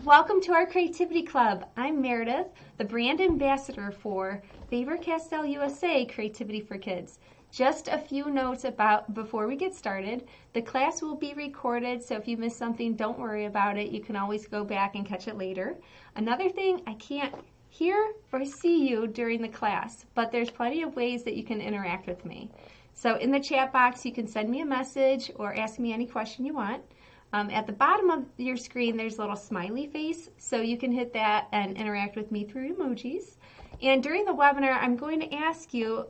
Welcome to our Creativity Club. I'm Meredith, the brand ambassador for Faber-Castell USA Creativity for Kids. Just a few notes about before we get started. The class will be recorded, so if you miss something, don't worry about it. You can always go back and catch it later. Another thing, I can't hear or see you during the class, but there's plenty of ways that you can interact with me. So in the chat box, you can send me a message or ask me any question you want. At the bottom of your screen, there's a little smiley face, so you can hit that and interact with me through emojis. And during the webinar, I'm going to ask you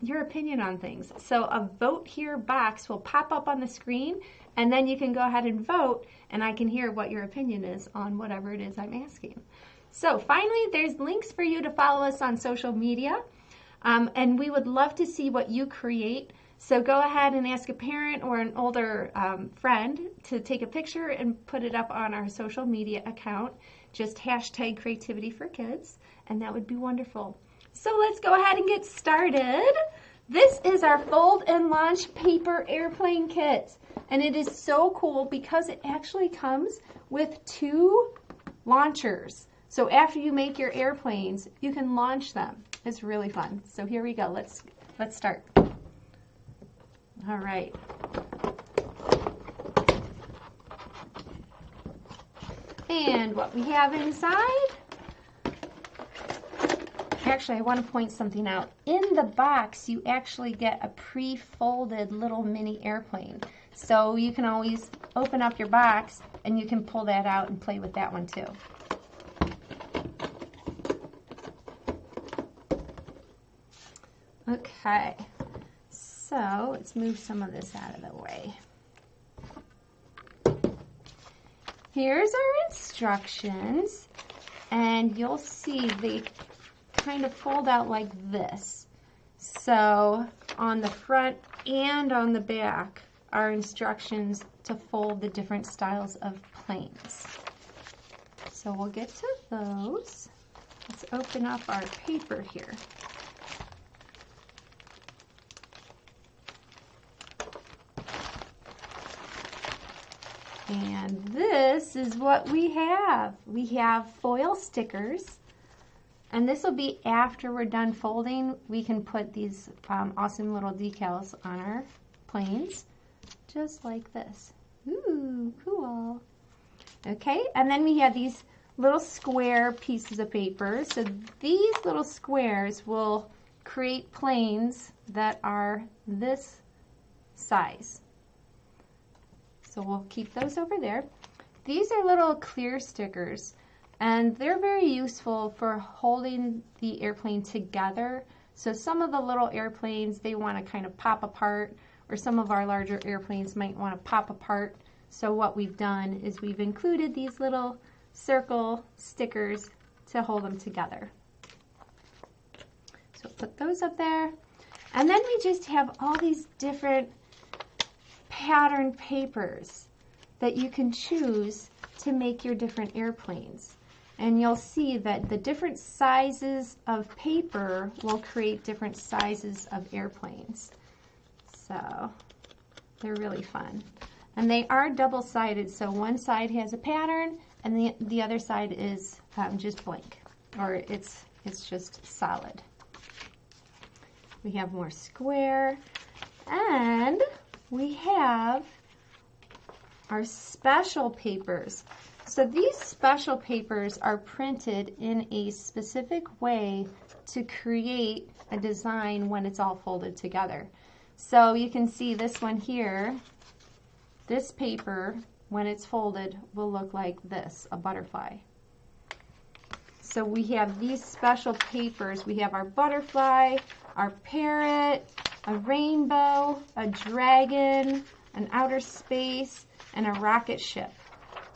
your opinion on things. So a vote here box will pop up on the screen, and then you can go ahead and vote, and I can hear what your opinion is on whatever it is I'm asking. So finally, there's links for you to follow us on social media, and we would love to see what you create. So go ahead and ask a parent or an older friend to take a picture and put it up on our social media account. Just hashtag CreativityforKids, and that would be wonderful. So let's go ahead and get started. This is our fold and launch paper airplane kit, and it is so cool because it actually comes with 2 launchers. So after you make your airplanes, you can launch them. It's really fun. So here we go. Let's start. All right. And what we have inside, actually I want to point something out. In the box, you actually get a pre-folded little mini airplane. So you can always open up your box and you can pull that out and play with that one too. Okay. So let's move some of this out of the way. Here's our instructions, and you'll see they kind of fold out like this. So on the front and on the back are instructions to fold the different styles of planes. So we'll get to those. Let's open up our paper here. And this is what we have. We have foil stickers, and this will be after we're done folding. We can put these awesome little decals on our planes, just like this. Ooh, cool. Okay, and then we have these little square pieces of paper. So these little squares will create planes that are this size. So we'll keep those over there. These are little clear stickers, and they're very useful for holding the airplane together. So some of the little airplanes, they want to kind of pop apart, or some of our larger airplanes might want to pop apart. So what we've done is we've included these little circle stickers to hold them together. So put those up there. And then we just have all these different pattern papers that you can choose to make your different airplanes. And you'll see that the different sizes of paper will create different sizes of airplanes. So they're really fun. And they are double-sided, so one side has a pattern and the other side is just blank, or it's just solid. We have more square, and we have our special papers. So these special papers are printed in a specific way to create a design when it's all folded together. So you can see this one here, this paper, when it's folded, will look like this, a butterfly. So we have these special papers. We have our butterfly, our parrot, a rainbow, a dragon, an outer space, and a rocket ship.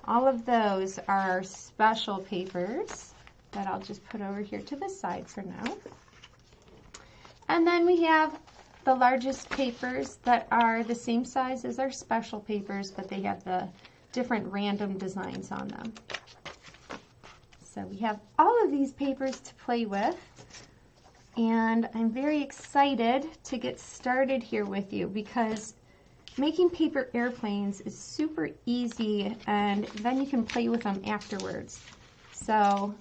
All of those are our special papers that I'll just put over here to the side for now. And then we have the largest papers that are the same size as our special papers, but they have the different random designs on them. So we have all of these papers to play with, and I'm very excited to get started here with you because making paper airplanes is super easy, and then you can play with them afterwards. So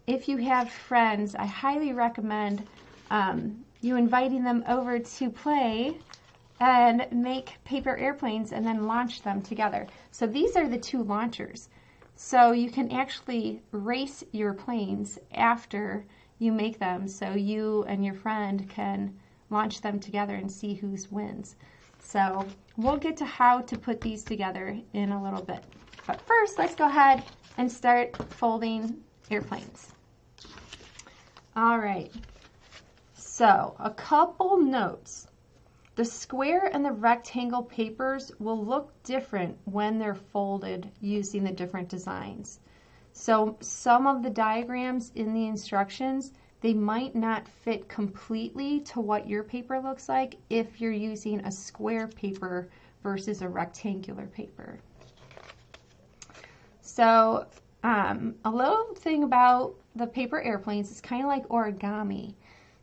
if you have friends, I highly recommend you inviting them over to play and make paper airplanes and then launch them together. So these are the two launchers. So you can actually race your planes after you make them, so you and your friend can launch them together and see whose wins. So we'll get to how to put these together in a little bit. But first, let's go ahead and start folding airplanes. All right, so a couple notes. The square and the rectangle papers will look different when they're folded using the different designs. So some of the diagrams in the instructions, they might not fit completely to what your paper looks like if you're using a square paper versus a rectangular paper. So a little thing about the paper airplanes is kind of like origami.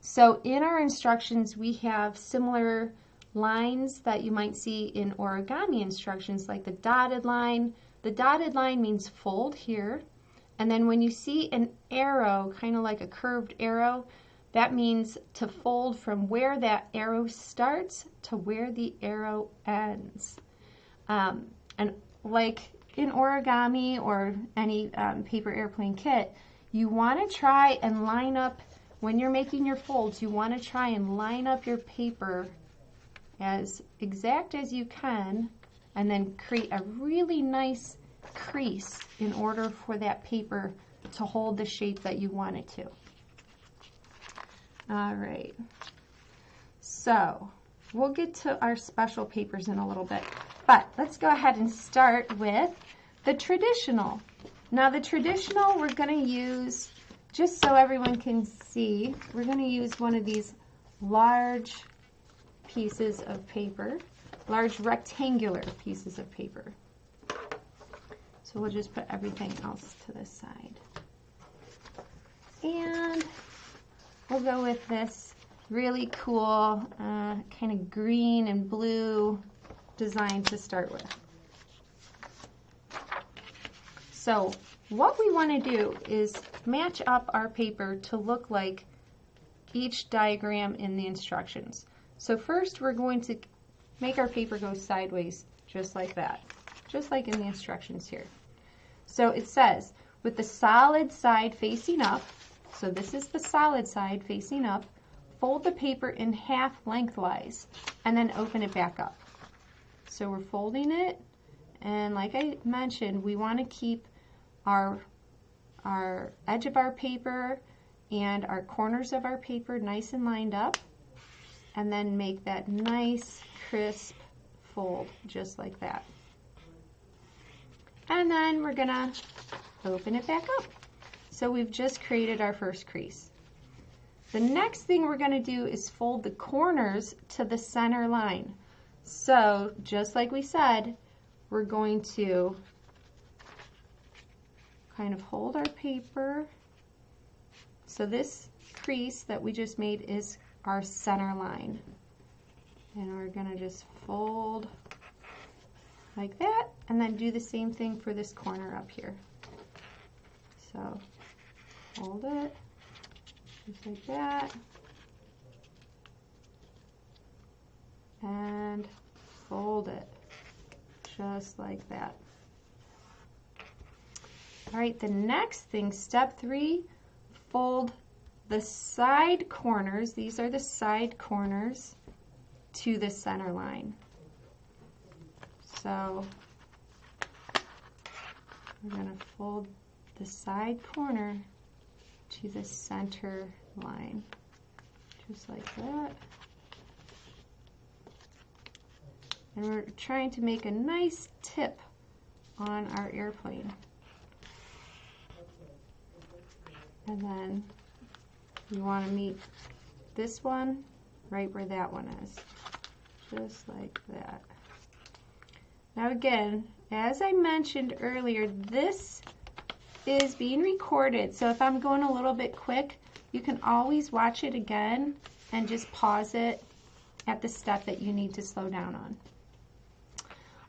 So in our instructions, we have similar lines that you might see in origami instructions, like the dotted line. The dotted line means fold here. And then when you see an arrow, kind of like a curved arrow, that means to fold from where that arrow starts to where the arrow ends. And like in origami or any paper airplane kit, you want to try and line up, when you're making your folds, you want to try and line up your paper as exact as you can, and then create a really nice crease in order for that paper to hold the shape that you want it to. All right, so we'll get to our special papers in a little bit, but let's go ahead and start with the traditional. Now the traditional we're going to use, just so everyone can see, we're going to use one of these large pieces of paper, large rectangular pieces of paper. So we'll just put everything else to the side. And we'll go with this really cool kind of green and blue design to start with. So what we want to do is match up our paper to look like each diagram in the instructions. So first we're going to make our paper go sideways, just like that, just like in the instructions here. So it says, with the solid side facing up, so this is the solid side facing up, fold the paper in half lengthwise, and then open it back up. So we're folding it, and like I mentioned, we want to keep our edge of our paper and our corners of our paper nice and lined up, and then make that nice crisp fold just like that. And then we're gonna open it back up. So we've just created our first crease. The next thing we're gonna do is fold the corners to the center line. So just like we said, we're going to kind of hold our paper. So this crease that we just made is our center line. And we're gonna just fold like that, and then do the same thing for this corner up here. So hold it just like that, and fold it just like that. All right, the next thing, step 3, fold the side corners, these are the side corners, to the center line. So we're going to fold the side corner to the center line, just like that. And we're trying to make a nice tip on our airplane. And then you want to meet this one right where that one is, just like that. Now again, as I mentioned earlier, this is being recorded, so if I'm going a little bit quick, you can always watch it again and just pause it at the step that you need to slow down on.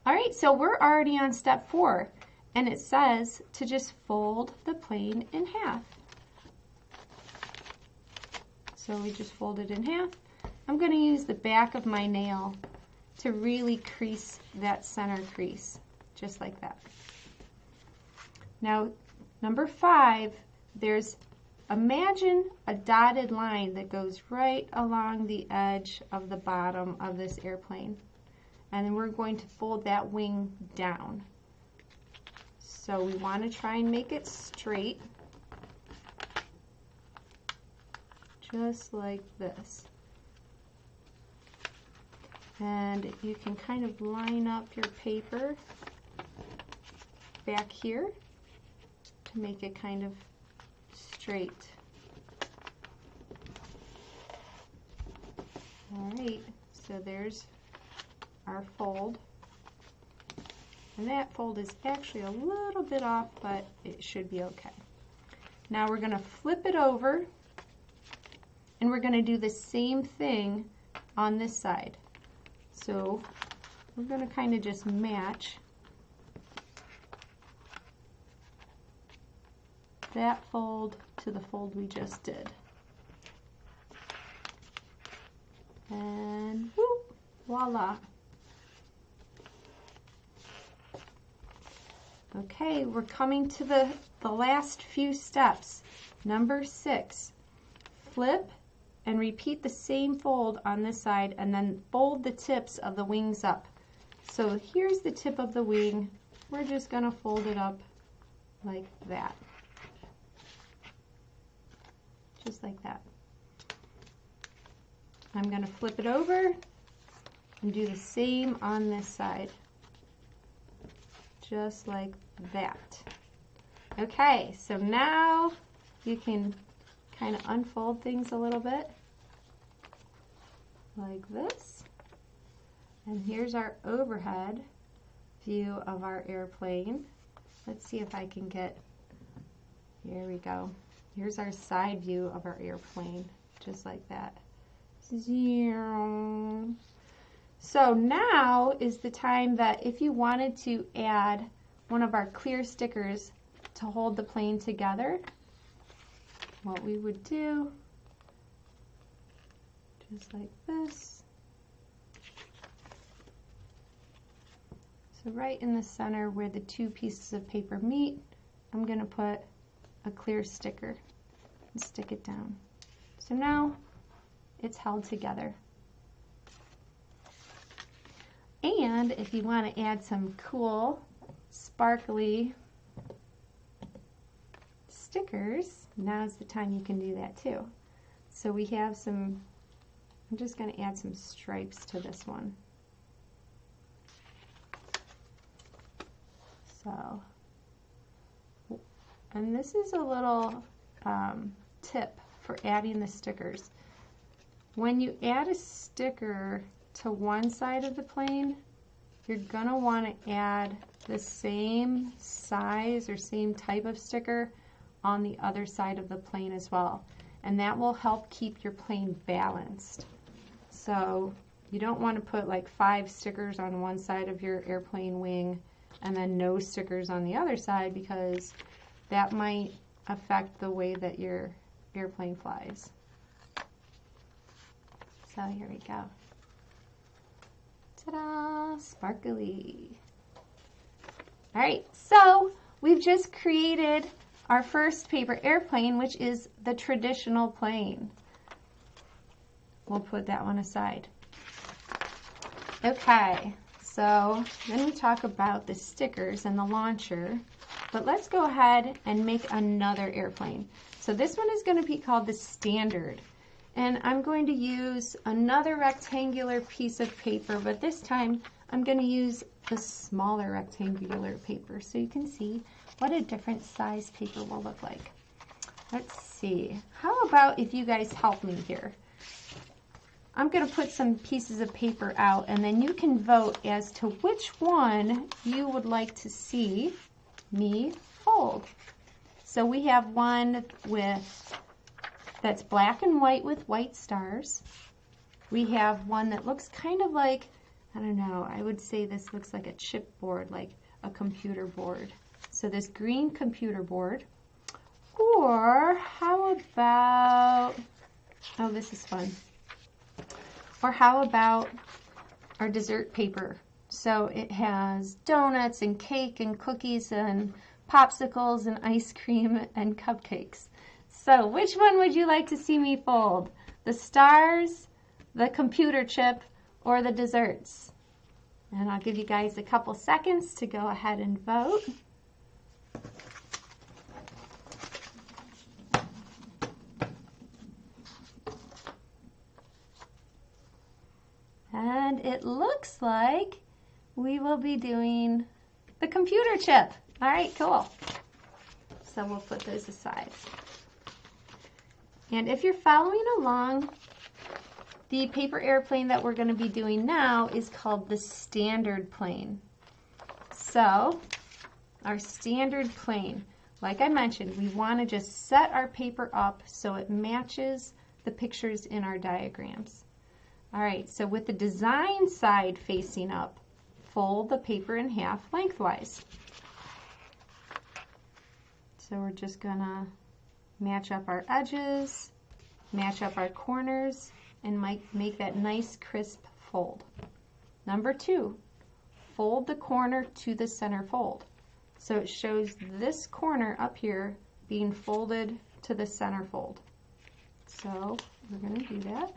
All right, so we're already on step 4, and it says to just fold the plane in half. So we just fold it in half. I'm going to use the back of my nail to really crease that center crease, just like that. Now, number 5, imagine a dotted line that goes right along the edge of the bottom of this airplane. And then we're going to fold that wing down. So we want to try and make it straight, just like this. And you can kind of line up your paper back here to make it kind of straight. All right, so there's our fold. And that fold is actually a little bit off, but it should be okay. Now we're going to flip it over, and we're going to do the same thing on this side. So we're going to kind of just match that fold to the fold we just did. And whoop, voila. Okay, we're coming to the last few steps. Number 6, flip and repeat the same fold on this side, and then fold the tips of the wings up. So here's the tip of the wing. We're just going to fold it up like that. Just like that. I'm going to flip it over and do the same on this side. Just like that. Okay, so now you can kind of unfold things a little bit like this. And here's our overhead view of our airplane. Let's see if I can get, here we go. Here's our side view of our airplane, just like that. So now is the time that if you wanted to add one of our clear stickers to hold the plane together, what we would do, just like this. So right in the center where the 2 pieces of paper meet, I'm going to put a clear sticker and stick it down. So now it's held together. And if you want to add some cool, sparkly stickers, now's the time you can do that too. So we have some, I'm just going to add some stripes to this one. So, and this is a little tip for adding the stickers. When you add a sticker to one side of the plane, you're going to want to add the same size or same type of sticker on the other side of the plane as well. And that will help keep your plane balanced. So you don't want to put like 5 stickers on one side of your airplane wing and then no stickers on the other side, because that might affect the way that your airplane flies. So here we go. Ta-da! Sparkly. All right, so we've just created our first paper airplane, which is the traditional plane. We'll put that one aside. Okay, so then we talk about the stickers and the launcher, but let's go ahead and make another airplane. So this one is going to be called the Standard. And I'm going to use another rectangular piece of paper, but this time I'm going to use the smaller rectangular paper so you can see what a different size paper will look like. Let's see. How about if you guys help me here? I'm going to put some pieces of paper out, and then you can vote as to which one you would like to see me fold. So we have one that's black and white with white stars. We have one that looks kind of like I don't know, I would say this looks like a chipboard, like a computer board. So this green computer board. Or how about, oh, this is fun. Or how about our dessert paper? So it has donuts and cake and cookies and popsicles and ice cream and cupcakes. So which one would you like to see me fold? The stars, the computer chip, or the desserts? And I'll give you guys a couple seconds to go ahead and vote. And it looks like we will be doing the computer chip. All right, cool. So we'll put those aside. And if you're following along, the paper airplane that we're going to be doing now is called the standard plane. So our standard plane, like I mentioned, we want to just set our paper up so it matches the pictures in our diagrams. All right, so with the design side facing up, fold the paper in half lengthwise. So we're just gonna match up our edges, match up our corners, and make that nice crisp fold. Number 2, fold the corner to the center fold. So it shows this corner up here being folded to the center fold. So we're gonna do that.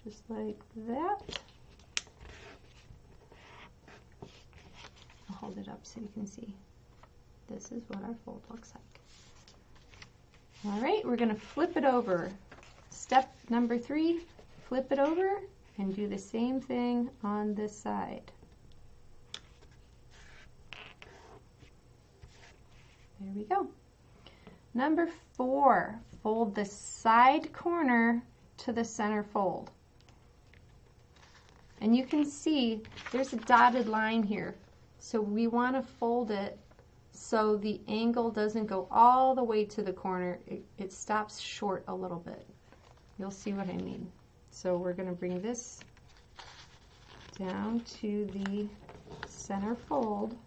Just like that. I'll hold it up so you can see. This is what our fold looks like. All right, we're going to flip it over. Step number 3, flip it over and do the same thing on this side. There we go. Number 4, fold the side corner to the center fold. And you can see there's a dotted line here. So we want to fold it so the angle doesn't go all the way to the corner. It stops short a little bit. You'll see what I mean. So we're going to bring this down to the center fold.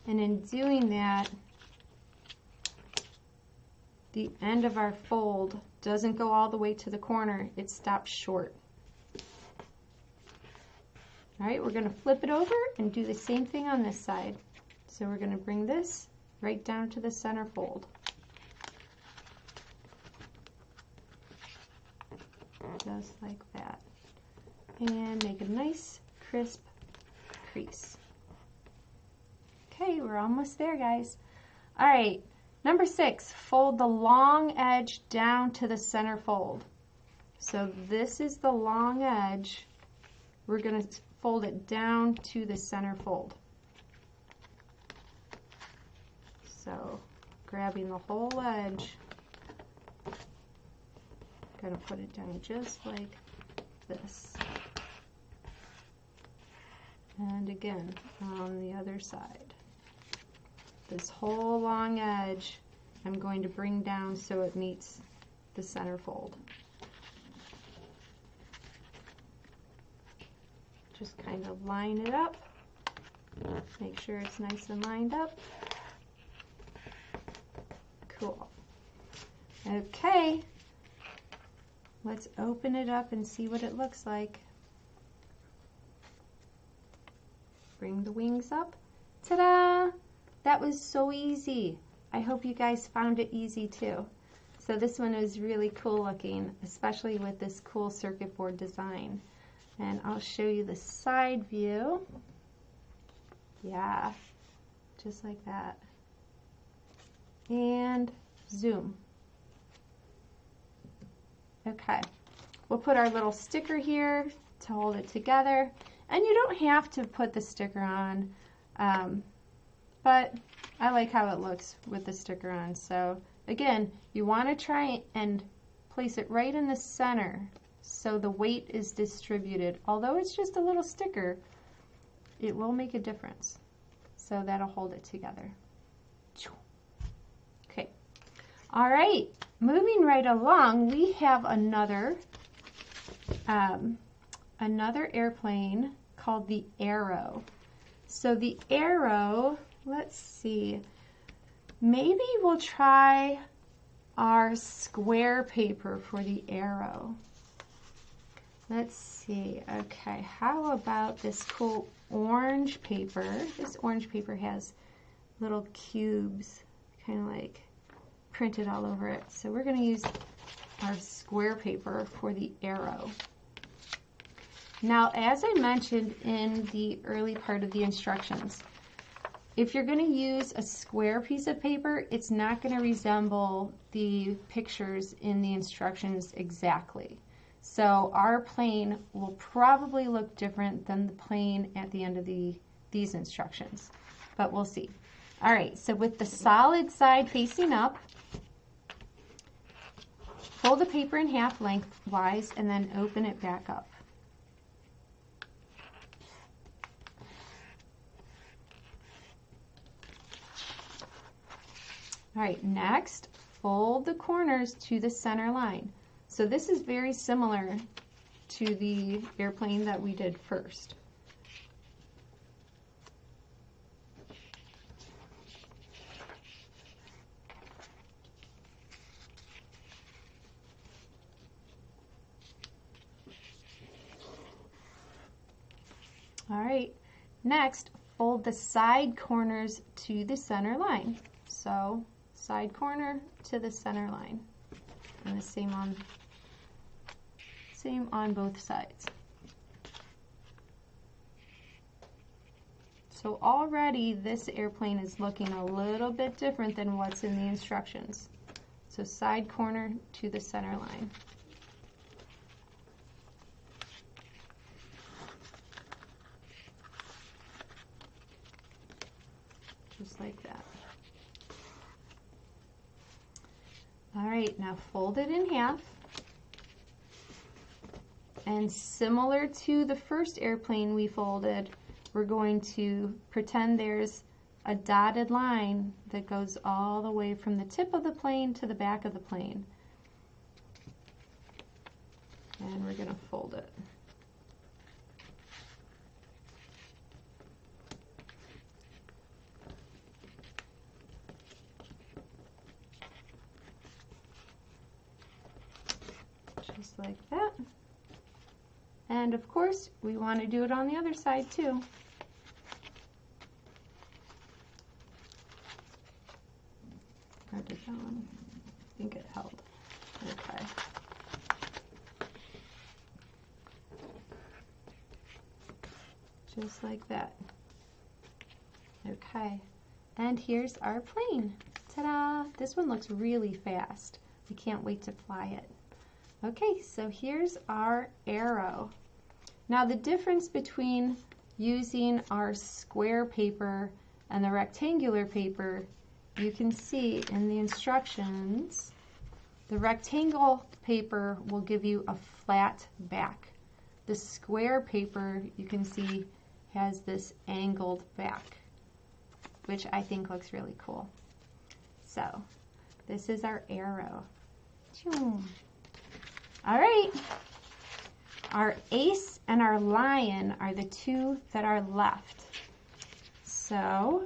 And in doing that, the end of our fold doesn't go all the way to the corner. It stops short. All right, we're going to flip it over and do the same thing on this side. So we're going to bring this right down to the center fold. Just like that. And make a nice, crisp crease. Okay, we're almost there, guys. All right, number 6, fold the long edge down to the center fold. So this is the long edge. We're going to fold it down to the center fold. So grabbing the whole edge, gotta put it down just like this. And again, on the other side. This whole long edge, I'm going to bring down so it meets the center fold. Just kind of line it up. Make sure it's nice and lined up. Cool. Okay. Let's open it up and see what it looks like. Bring the wings up. Ta-da! That was so easy. I hope you guys found it easy too. So this one is really cool looking, especially with this cool circuit board design. And I'll show you the side view. Yeah, just like that. And zoom. Okay, we'll put our little sticker here to hold it together. And you don't have to put the sticker on, but I like how it looks with the sticker on. So again, you want to try and place it right in the center so the weight is distributed. Although it's just a little sticker, it will make a difference. So that'll hold it together. Okay. All right. Moving right along, we have another another airplane called the arrow. So the arrow, let's see, maybe we'll try our square paper for the arrow. Let's see, okay, how about this cool orange paper? This orange paper has little cubes, kind of like printed all over it. So we're gonna use our square paper for the arrow. Now, as I mentioned in the early part of the instructions, if you're gonna use a square piece of paper, it's not gonna resemble the pictures in the instructions exactly. So our plane will probably look different than the plane at the end of these instructions, but we'll see. All right, so with the solid side facing up, fold the paper in half lengthwise and then open it back up. All right, next, fold the corners to the center line. So this is very similar to the airplane that we did first. All right, next, fold the side corners to the center line. So side corner to the center line, and the same on both sides. So already this airplane is looking a little bit different than what's in the instructions. So side corner to the center line. Just like that. All right, now fold it in half. And similar to the first airplane we folded, we're going to pretend there's a dotted line that goes all the way from the tip of the plane to the back of the plane. And we're going to fold it. Just like that. And of course, we want to do it on the other side too. How did that one? I think it held. Okay. Just like that. Okay. And here's our plane. Ta-da! This one looks really fast. I can't wait to fly it. Okay, so here's our arrow. Now the difference between using our square paper and the rectangular paper, you can see in the instructions, the rectangle paper will give you a flat back. The square paper, you can see, has this angled back, which I think looks really cool. So this is our arrow. All right, our ace and our lion are the two that are left. So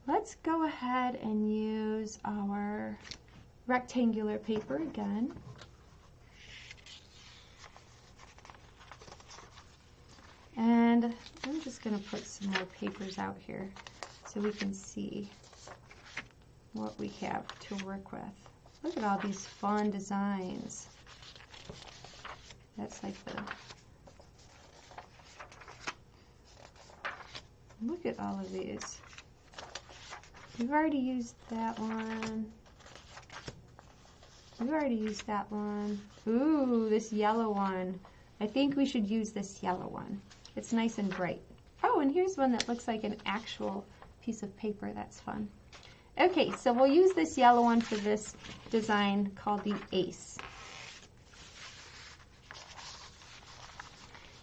let's go ahead and use our rectangular paper again. And I'm just going to put some more papers out here so we can see what we have to work with. Look at all these fun designs. That's like the, look at all of these. We've already used that one. We've already used that one. Ooh, this yellow one. I think we should use this yellow one. It's nice and bright. Oh, and here's one that looks like an actual piece of paper. That's fun. Okay, so we'll use this yellow one for this design called the ace.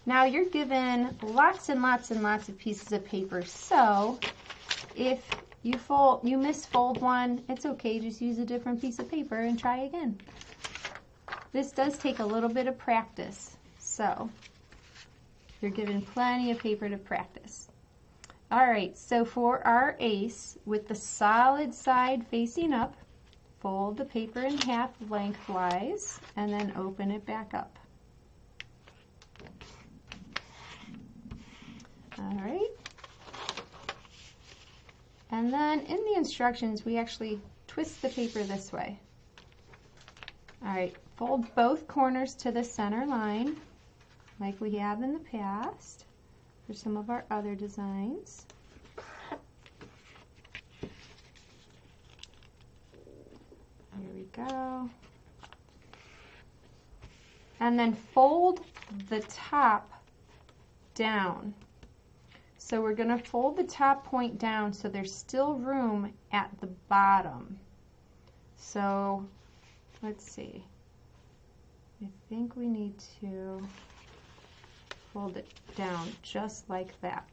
Now you're given lots and lots and lots of pieces of paper, so if you misfold one, it's okay, just use a different piece of paper and try again. This does take a little bit of practice, so You're given plenty of paper to practice. All right, so for our ace, with the solid side facing up, fold the paper in half lengthwise and then open it back up. All right. And then in the instructions, we actually twist the paper this way. All right, fold both corners to the center line like we have in the past for some of our other designs. Here we go. And then fold the top down. So we're going to fold the top point down so there's still room at the bottom. So let's see. I think we need to fold it down just like that.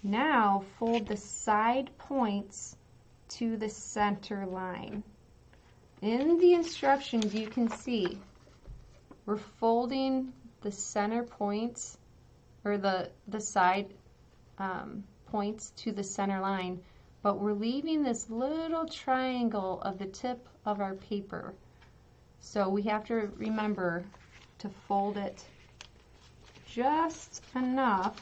Now fold the side points to the center line. In the instructions you can see we're folding the center points, or the side points to the center line, but we're leaving this little triangle of the tip of our paper. So we have to remember to fold it just enough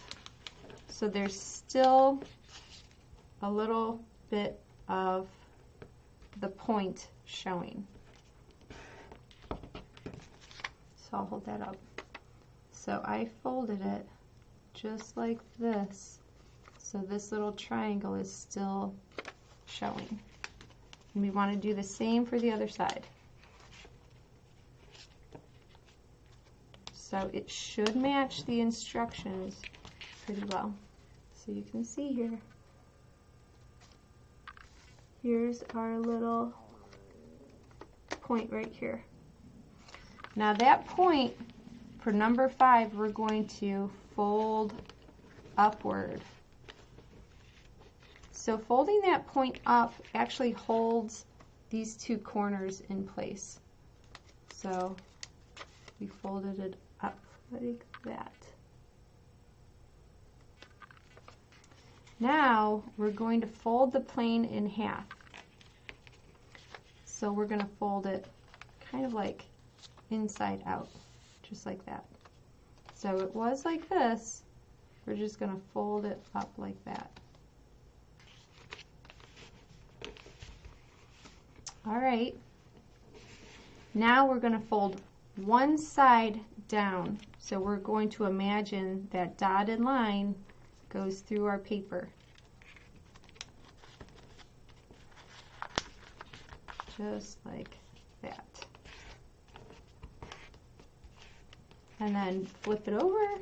so there's still a little bit of the point showing. So I'll hold that up. So I folded it just like this, so this little triangle is still showing. And we want to do the same for the other side. So it should match the instructions pretty well. So you can see here. Here's our little point right here. Now that point, for number 5, we're going to fold upward. So folding that point up actually holds these two corners in place. So we folded it up like that. Now we're going to fold the plane in half. So we're going to fold it kind of like inside out, just like that. So it was like this, we're just going to fold it up like that. All right, now we're going to fold one side down. So we're going to imagine that dotted line goes through our paper. Just like that. And then flip it over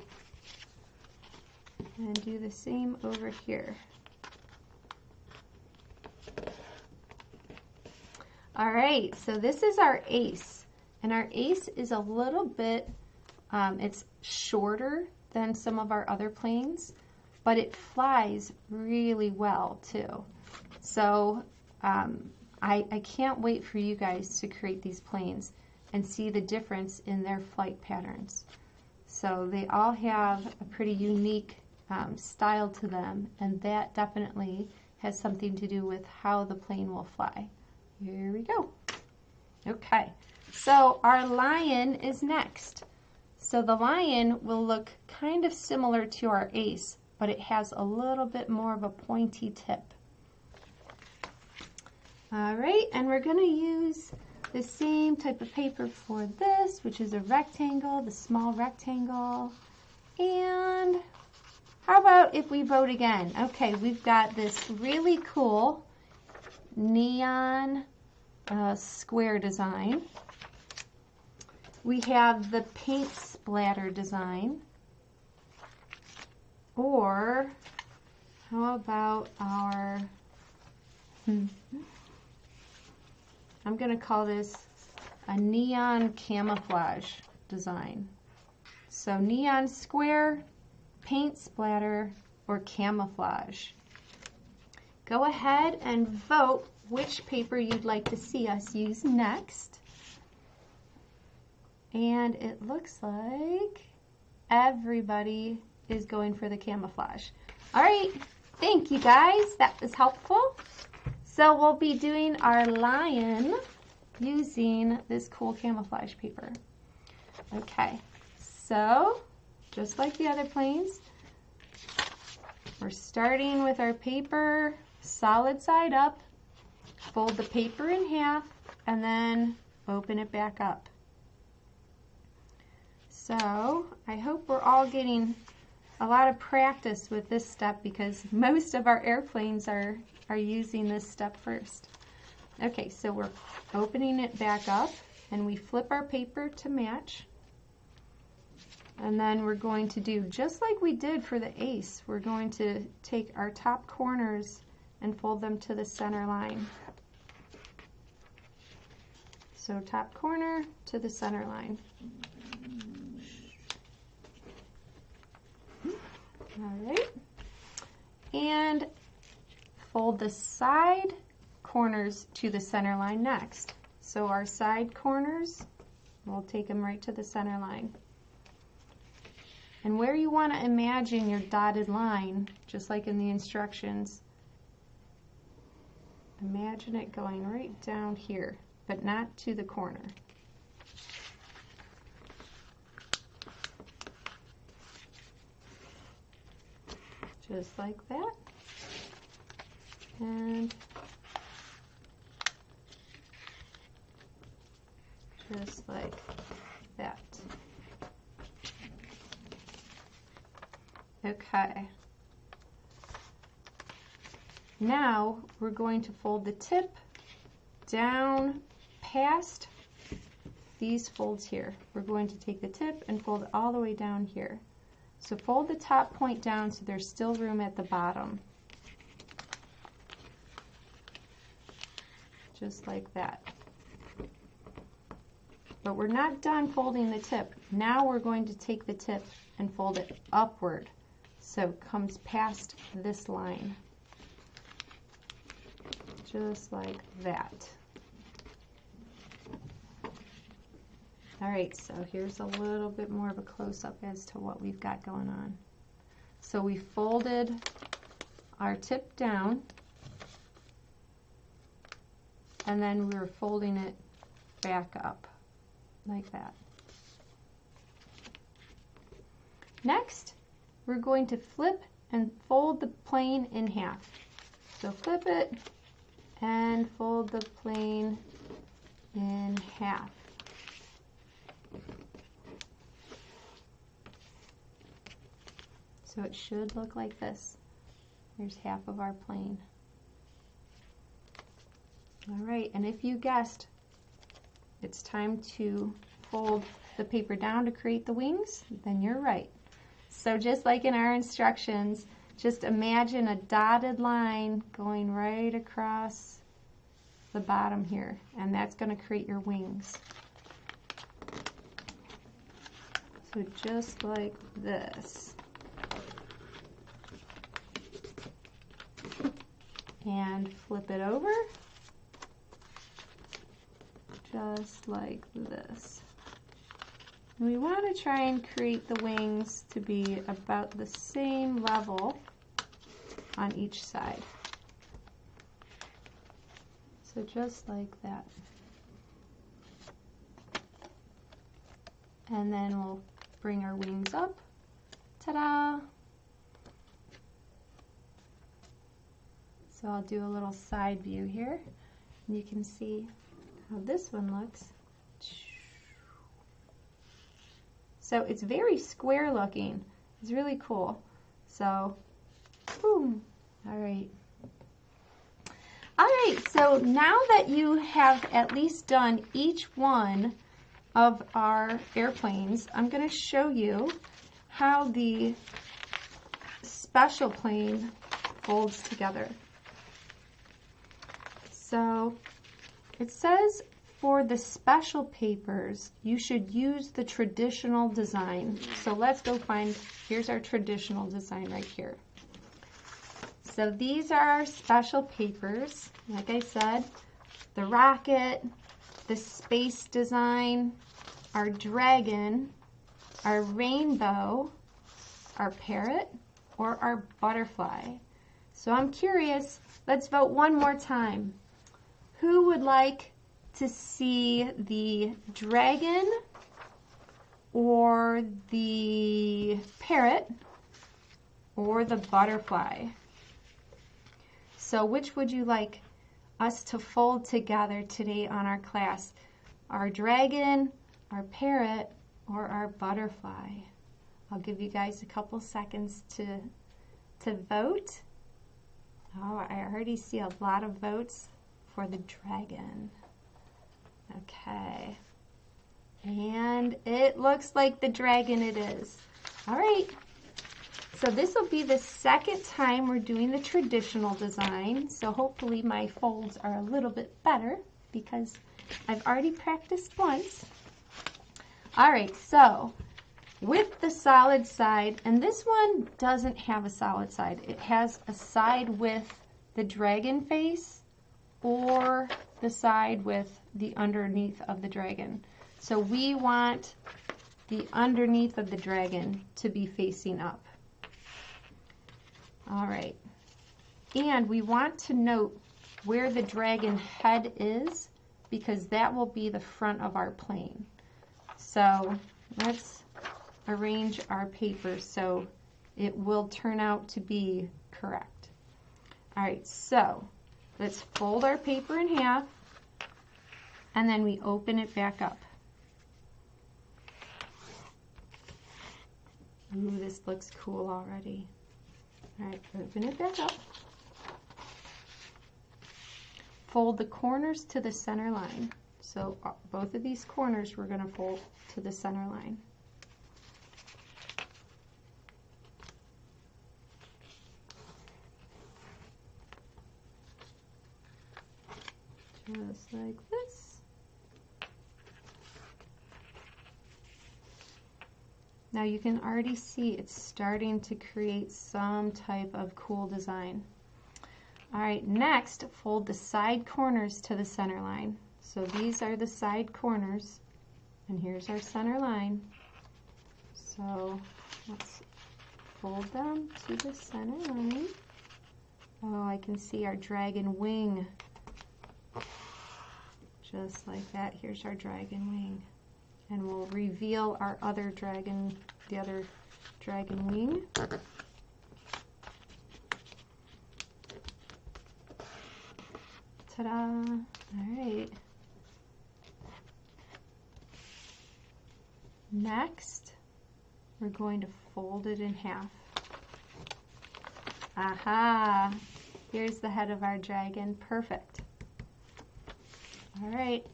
and do the same over here. All right, so this is our ace, and our ace is a little bit, it's shorter than some of our other planes, but it flies really well too. So I can't wait for you guys to create these planes and see the difference in their flight patterns. So they all have a pretty unique style to them, and that definitely has something to do with how the plane will fly. Here we go. Okay, so our lion is next. So the lion will look kind of similar to our ace, but it has a little bit more of a pointy tip. All right, and we're going to use the same type of paper for this, which is a rectangle, the small rectangle. And how about if we vote again? Okay, we've got this really cool neon square design. We have the paint splatter design. Or how about our, I'm going to call this a neon camouflage design. So neon square, paint splatter, or camouflage. Go ahead and vote which paper you'd like to see us use next. And it looks like everybody is going for the camouflage. All right, thank you guys. That was helpful. So we'll be doing our lion using this cool camouflage paper. Okay, so just like the other planes, we're starting with our paper solid side up, fold the paper in half, and then open it back up. So I hope we're all getting a lot of practice with this step because most of our airplanes are using this step first. Okay, so we're opening it back up and we flip our paper to match. And then we're going to do just like we did for the ace. We're going to take our top corners and fold them to the center line. So top corner to the center line. All right. And fold the side corners to the center line next. So our side corners, we'll take them right to the center line. And where you want to imagine your dotted line, just like in the instructions, imagine it going right down here, but not to the corner. Just like that. And just like that. Okay. Now we're going to fold the tip down past these folds here. We're going to take the tip and fold it all the way down here. So fold the top point down so there's still room at the bottom. Just like that. But we're not done folding the tip. Now we're going to take the tip and fold it upward so it comes past this line. Just like that. All right, so here's a little bit more of a close-up as to what we've got going on. So we folded our tip down, and then we were folding it back up, like that. Next, we're going to flip and fold the plane in half. So flip it and fold the plane in half. So it should look like this. There's half of our plane. All right, and if you guessed, it's time to fold the paper down to create the wings, then you're right. So just like in our instructions, just imagine a dotted line going right across the bottom here, and that's going to create your wings. So just like this. And flip it over, just like this. And we want to try and create the wings to be about the same level on each side. So just like that. And then we'll bring our wings up. Ta-da! So I'll do a little side view here, and you can see how this one looks. So it's very square looking. It's really cool. So, boom. All right. All right, so now that you have at least done each one of our airplanes, I'm going to show you how the special plane folds together. So it says for the special papers, you should use the traditional design. So let's go find, here's our traditional design right here. So these are our special papers. Like I said, the rocket, the space design, our dragon, our rainbow, our parrot, or our butterfly? So I'm curious, let's vote one more time. Who would like to see the dragon or the parrot or the butterfly? So which would you like us to fold together today on our class? Our dragon, our parrot, or our butterfly? I'll give you guys a couple seconds to vote. Oh, I already see a lot of votes for the dragon. Okay. And it looks like the dragon it is. All right. So this will be the second time we're doing the traditional design. So hopefully my folds are a little bit better because I've already practiced once. All right, so with the solid side, and this one doesn't have a solid side. It has a side with the dragon face or the side with the underneath of the dragon. So we want the underneath of the dragon to be facing up. All right, and we want to note where the dragon head is because that will be the front of our plane. So let's arrange our paper so it will turn out to be correct. All right, so let's fold our paper in half and then we open it back up. Ooh, this looks cool already. All right, open it back up. Fold the corners to the center line. So both of these corners we're going to fold to the center line. Just like this. Now you can already see it's starting to create some type of cool design. All right, next fold the side corners to the center line. So these are the side corners, and here's our center line. So let's fold them to the center line. Oh, I can see our dragon wing. Just like that, here's our dragon wing. And we'll reveal our other dragon, the other dragon wing. Ta-da! All right. Next, we're going to fold it in half. Aha! Here's the head of our dragon. Perfect. All right.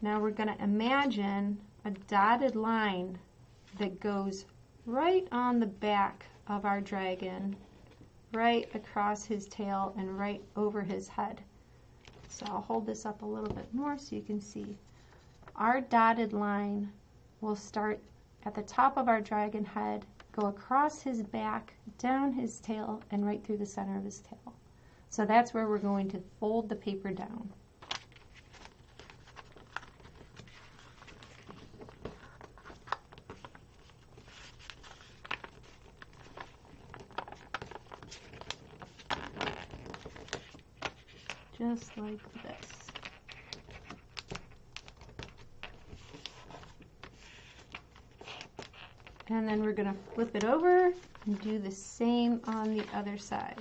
Now we're going to imagine a dotted line that goes right on the back of our dragon, right across his tail and right over his head. So I'll hold this up a little bit more so you can see. Our dotted line will start at the top of our dragon head, go across his back, down his tail, and right through the center of his tail. So that's where we're going to fold the paper down. Just like this. And then we're going to flip it over and do the same on the other side.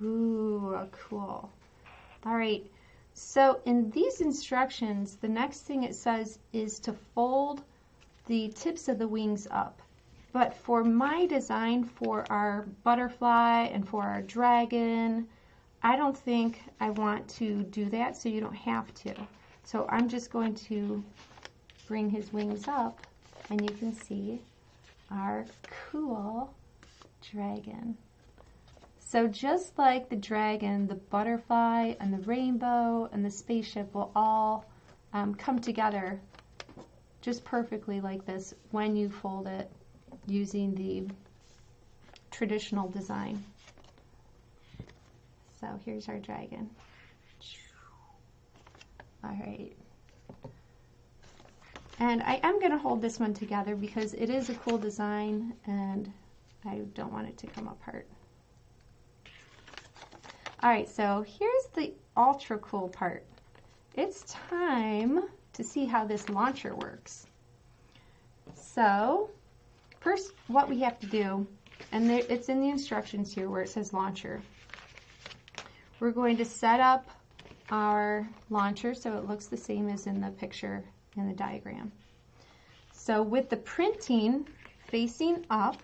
Ooh, cool. All right, so in these instructions, the next thing it says is to fold the tips of the wings up. But for my design for our butterfly and for our dragon, I don't think I want to do that, so you don't have to. So I'm just going to bring his wings up, and you can see our cool dragon. So just like the dragon, the butterfly and the rainbow and the spaceship will all come together just perfectly like this when you fold it using the traditional design. So here's our dragon. All right. And I am going to hold this one together because it is a cool design and I don't want it to come apart. All right, so here's the ultra cool part. It's time to see how this launcher works. So first what we have to do, and it's in the instructions here where it says launcher. We're going to set up our launcher so it looks the same as in the picture in the diagram. So with the printing facing up,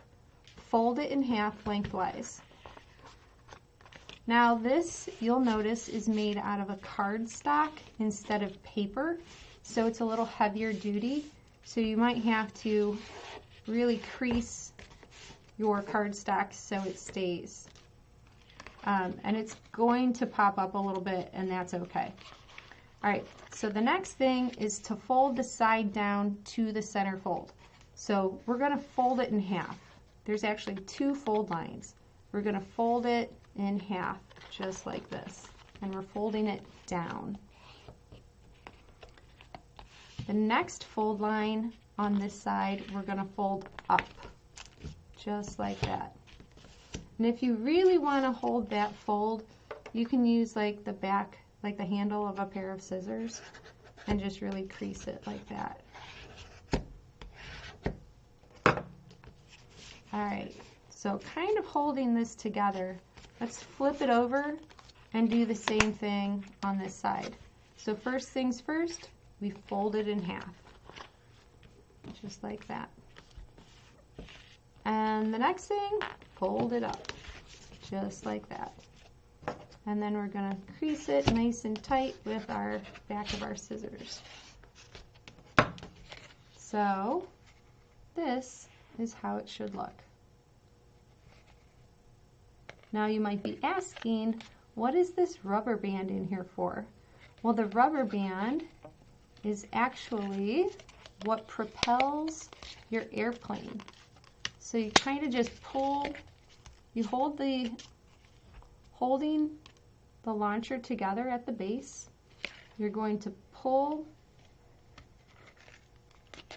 fold it in half lengthwise. Now this, you'll notice, is made out of a cardstock instead of paper, so it's a little heavier duty. So you might have to really crease your cardstock so it stays. And it's going to pop up a little bit, and that's okay. All right, so the next thing is to fold the side down to the center fold. So we're going to fold it in half. There's actually 2 fold lines. We're going to fold it in half, just like this, and we're folding it down. The next fold line on this side, we're going to fold up, just like that. And if you really want to hold that fold, you can use like the back, like the handle of a pair of scissors, and just really crease it like that. All right, so kind of holding this together, let's flip it over and do the same thing on this side. So first things first, we fold it in half, just like that. And the next thing, fold it up, just like that. And then we're going to crease it nice and tight with our back of our scissors. So this is how it should look. Now you might be asking, what is this rubber band in here for? Well, the rubber band is actually what propels your airplane. So you kind of just pull, you holding the launcher together at the base. You're going to pull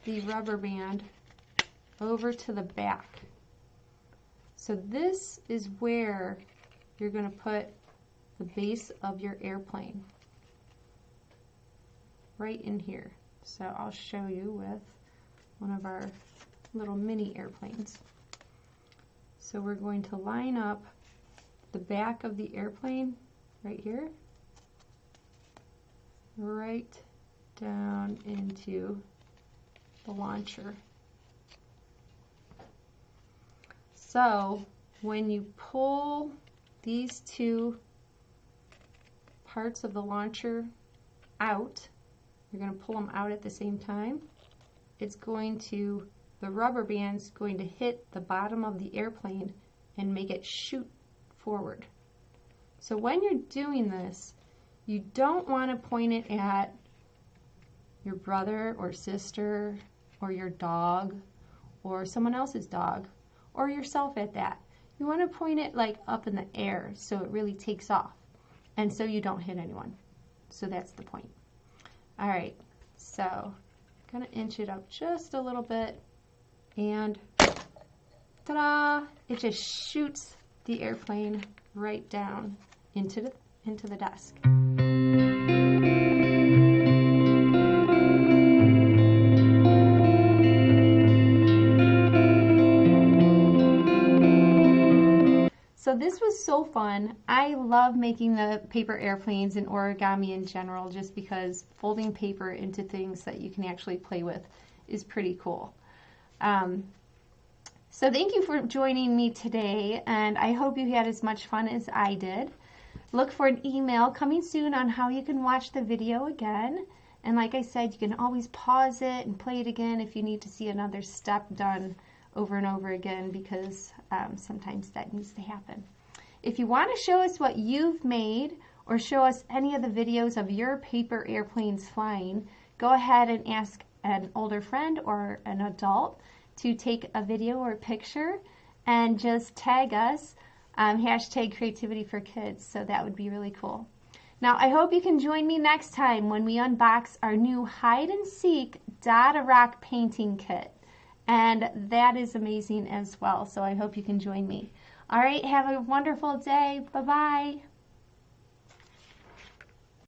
the rubber band over to the back. So this is where you're going to put the base of your airplane, right in here. So I'll show you with one of our little mini airplanes. So we're going to line up the back of the airplane right here, right down into the launcher. So when you pull these 2 parts of the launcher out, you're going to pull them out at the same time. It's going to, the rubber band's going to hit the bottom of the airplane and make it shoot forward. So when you're doing this, you don't want to point it at your brother or sister or your dog or someone else's dog or yourself at that. You want to point it like up in the air so it really takes off and so you don't hit anyone. So that's the point. All right, so I'm going to inch it up just a little bit and ta-da! It just shoots the airplane right down into the desk. So this was so fun. I love making the paper airplanes and origami in general just because folding paper into things that you can actually play with is pretty cool. So thank you for joining me today, and I hope you had as much fun as I did. Look for an email coming soon on how you can watch the video again. And like I said, you can always pause it and play it again if you need to see another step done over and over again, because sometimes that needs to happen. If you want to show us what you've made or show us any of the videos of your paper airplanes flying, go ahead and ask an older friend or an adult to take a video or picture and just tag us hashtag Creativity for Kids, so that would be really cool. Now, I hope you can join me next time when we unbox our new Hide and Seek Dot-A-Rock painting kit. And that is amazing as well, so I hope you can join me. All right, have a wonderful day. Bye-bye.